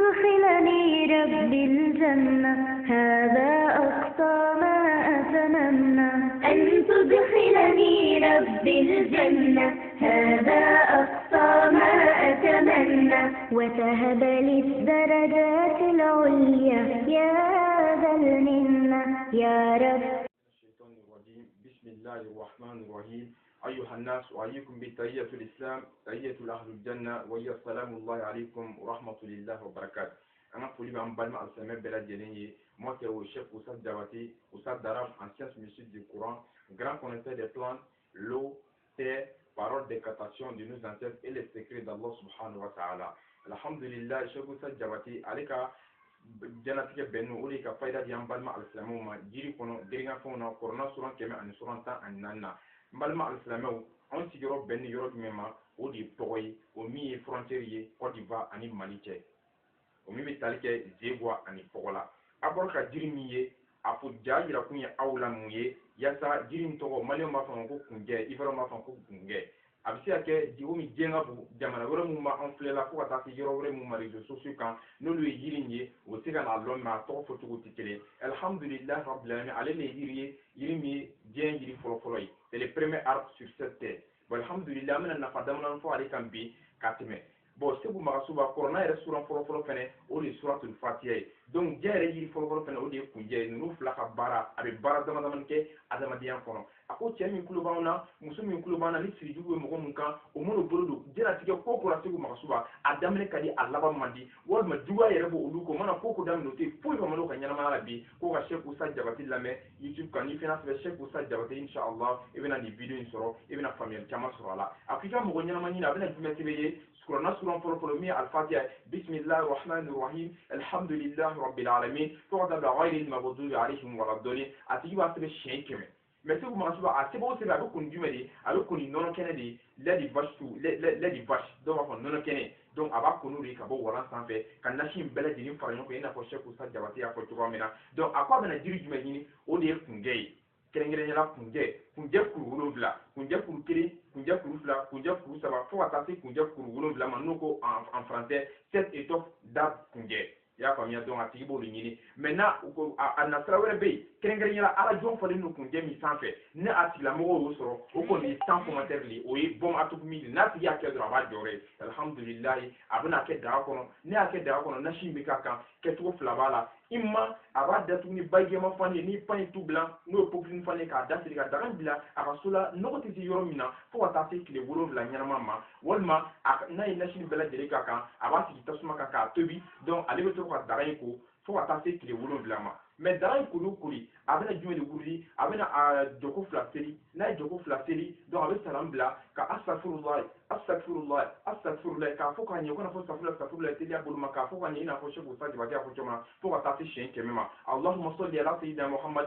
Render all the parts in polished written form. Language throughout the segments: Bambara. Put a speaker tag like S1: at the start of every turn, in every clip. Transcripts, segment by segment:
S1: تدخلني ربي الجنة هذا أقصى ما أتمنى أن تدخلني ربي الجنة هذا أقصى ما أتمنى وتهب لي الدرجات العليا يا ذا المنة يا رب.
S2: الشيطان الرجيم. بسم الله الرحمن الرحيم. أيها الناس أحييكم بتحية الإسلام تحية أهل الجنة وهي السلام الله عليكم ورحمة الله وبركاته. أنا فولي بان بالما السلام بلا جنيه. Moi c'est au chef Oussad Diabaté, Oussad Darab, ancien monsieur du Coran, grand connaisseur des plantes, l'eau, terre, parole d'incantation de nos ancêtres et les secrets d'Allah subhanahu wa ta'ala. Alhamdulillah, chef Oussad Diabaté, aleka janatige benno ole ka fayda di ambalma al-islamu ma jiri kono deringa fono corona suran keme an suran ta an nanna mbalma al-islamu on sigiro benni yoro mema o di toy o mi frontière Côte d'Ivoire ani Mali che o mi metalike zegwa ani pogola abor ka jiri miye afu jajira kunya awla muye yasa jiri mtogo mali ma fa ko kunje ivaro ma fa ko kunje abisi ake di omi jenga bu jamana wala mu ma enflé la ko ta ci yoro wala mu ma réseaux sociaux kan no lu yirinye o tiga na lo ma to fo to tikele alhamdulillah rabbil alamin ale le yirimi jen yiri folo folo yi c'est le premier arbre sur cette terre bon alhamdulillah amana na fadamna fo ale kan bi katime bon c'est bu ma suba corona restaurant folo folo fene o le suratul fatiha donc jere yiri folo folo fene o de kunje nu fla ka bara abe bara dama dama ke adama diyan kono ako cɛ min kulo b'anw na muso min kulo b'an na ni siri jugu bɛ mɔgɔ min kan o minnu bolo don diɲɛlatigɛ ko ko la segu magasuba a daminɛ ka di a laban man di walima juguya yɛrɛ b'o olu ko mana ko ko daminɛ o tɛ foyi bamanaw ka ɲɛnamaya la bi ko ka Cheikh Oussa Diabaté lamɛn YouTube kan n'i fana sɛbɛn Cheikh Oussa Diabaté inshallah i bɛna nin video in sɔrɔ i bɛna faamuyali caman sɔrɔ a la a ko i ka mɔgɔ ɲɛnama ɲini a bɛna jumɛn sɛbɛn ye surana suran fɔlɔ fɔlɔ min ye al-Fatiha bismillahir rahmanir rahim alhamdulillahi rabbil alamin fo ka taa bila ghayril maghdubi alayhim waladdallin a tigi b'a sɛbɛn siɲɛ 100 mais c'est comment ça a c'est bon c'est avec une dumeli avec une non kennedy lait de vache tout lait de vache donc on non kennedy donc aba konuri ka bo wala sanfɛ ka nasi bɛlɛ jini fara ɲɔgɔn kan ina fɔ Cheikh Oussa Diabaté a fɔ cogo min na donc a ko a bɛna jiri jumɛn ɲini o de ye kunjɛ ye kɛrɛnkɛrɛnyala kunjɛ kuru 7 kunjɛ kuru 1 kunjɛ kuru 2 kunjɛ kuru 3 fo ka taa se kunjɛ kuru 7 ma n'o ko en français 7 étoffes d'arbre kunjɛ y'a faamuya donc a tigi b'olu ɲini maintenant a nasira wɛrɛ bɛ yen kɛrɛnkɛrɛnyala ala jɔn fɔlen don kunjɛ min sanfɛ ne a tigilamɔgɔw y'o sɔrɔ o kɔni ye 100 commentaires de o ye bɔn atomi de n'a tigi y'a kɛ dɔrɔn a b'a jɔyɔrɔ ye alhamdulilayi a bɛna kɛ daga kɔnɔ ne y'a kɛ daga kɔnɔ nasi min bɛ k'a kan kɛcogo 2 b'a la i ma a b'a datugu ni bayigɛma fan ye ni pan ye tu bila n'o ye popilini fan ye k'a dasiri ka daga bila a ka so la nɔgɔ tɛ se yɔrɔ min na fo ka taa se tile 7 ɲɛnama ma walima n'a ye nasi bɛɛ lajɛlen k'a kan a b'a sigi tasuma kan k'a tobi donc ale bɛ to ka daga in ko fo ka taa se tile 7 ma mais daga in koli o koli a bɛna jumɛn de wuli a bɛna jɔko 2 seli n'a ye jɔko 2 seli donc a bɛ salam bila ka astagfirullah k'a fɔ k'a ɲɛ o kana fɔ astagfirullah teliya bolo ma k'a fɔ k'a ɲɛ i n'a fɔ Cheikh Oussa Diabaté a fɔ cogo min na fo ka taa se siɲɛ 100 ma allahumma salli ala sayyidina muhammad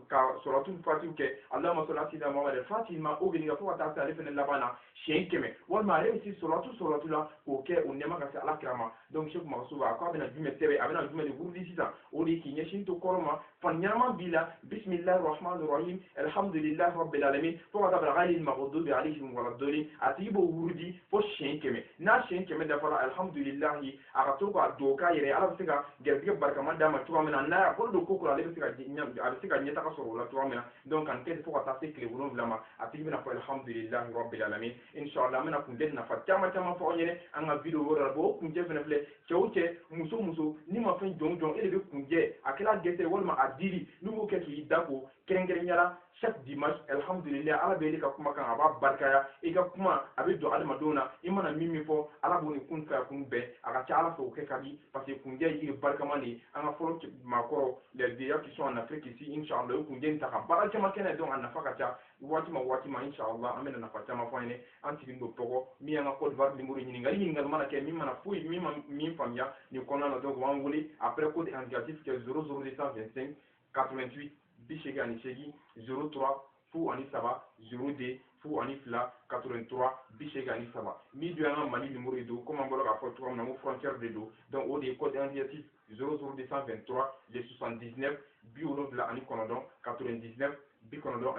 S2: ka suratul fatiha kɛ allahumma salli ala sayyidina muhammad fatiha ma o gɛlɛya fo ka taa se ale fana laban na siɲɛ 100 walima ale bɛ se suratu la k'o kɛ o nɛma ka se alakira ma donc Cheikh Magasuba a ko a bɛna jumɛn sɛbɛn a bɛna jumɛn de wurudi sisan o de k'i ɲɛsin to kɔrɔ ma fan ɲɛnama b'i la bismillahir rahmanir rahim alhamdulillahi rabbil alamin fo ka taa bila ghayril maghdubi alayhim waladdallin a tigi b'o wurudi fo siɲɛ 100 n'a siɲɛ 100 dafara alhamdulillahi a ka to ka dugawu k'a yɛrɛ ala bɛ se ka gɛrɛsigɛ barikama d'a ma cogoya min na n'a y'a bolo don ko kɔrɔ ale bɛ se ka ɲɛtaga sɔrɔ o la cogoya min na donc kan kɛ fo ka taa se tile 7 ma a tigi bɛna fɔ alhamdulillahi rabbil alamin inshallah an bɛna kunjɛ nafa caman caman fɔ aw ɲɛna an ka video wɛrɛ la bon o kunjɛ fana filɛ cɛ o cɛ muso ni ma fɛn jɔn e de bɛ kunjɛ a kɛra gɛsɛ walima a diri n'u b'o kɛ k'i da ko kɛrɛnkɛrɛnyala chaque dimanche alhamdulillah ala bɛ ka kuma kan a b'a barikaya i ka kuma a bɛ don adamadenw na i mana min fɔ ala b'o ni kun fɛ kun bɛɛ a ka ca ala fɛ o kɛ ka di parce que kunjɛ ye yiri barikama de ye an ka fɔlɔ maakɔrɔ les vieillards qui sont en Afrique ici inshallah o kunjɛ in ta ka baara caman kɛnɛ donc a nafa ka ca waati ma inshallah an bɛna nafa caman fɔ an ye an sigilen don Togo min y'an ka Côte d'Ivoire numéro ɲininkali mana kɛ min mana foyi min faamuya nin kɔnɔna na donc u b'an wele après code indicatif kɛ 00225 88 88 03 fu ani 3 02 fu ani 2 83 83 mi do an Mali numéro ye do comme an bɔra k'a fɔ cogoya min na n ko frontière de do donc o de ye code indicatif 00223 le 79 79 99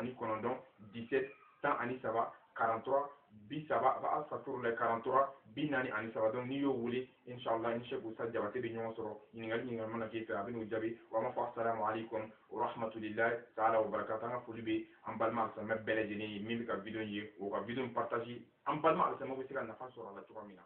S2: 99 17 103 43 bisaba ba astaghfirullah 43 binani ani saba donc ni yo wuli inshallah ni Cheikh Oustaz Diabaté bi ñoo soro ñingal mana ke fe abinu jabi wa ma fa assalamu alaykum wa rahmatullahi ta'ala wa barakatuh nga foli be am balma sa mabele jeni mi ka video yi o ka video partager am balma sa mo be sika na fa soro la to mina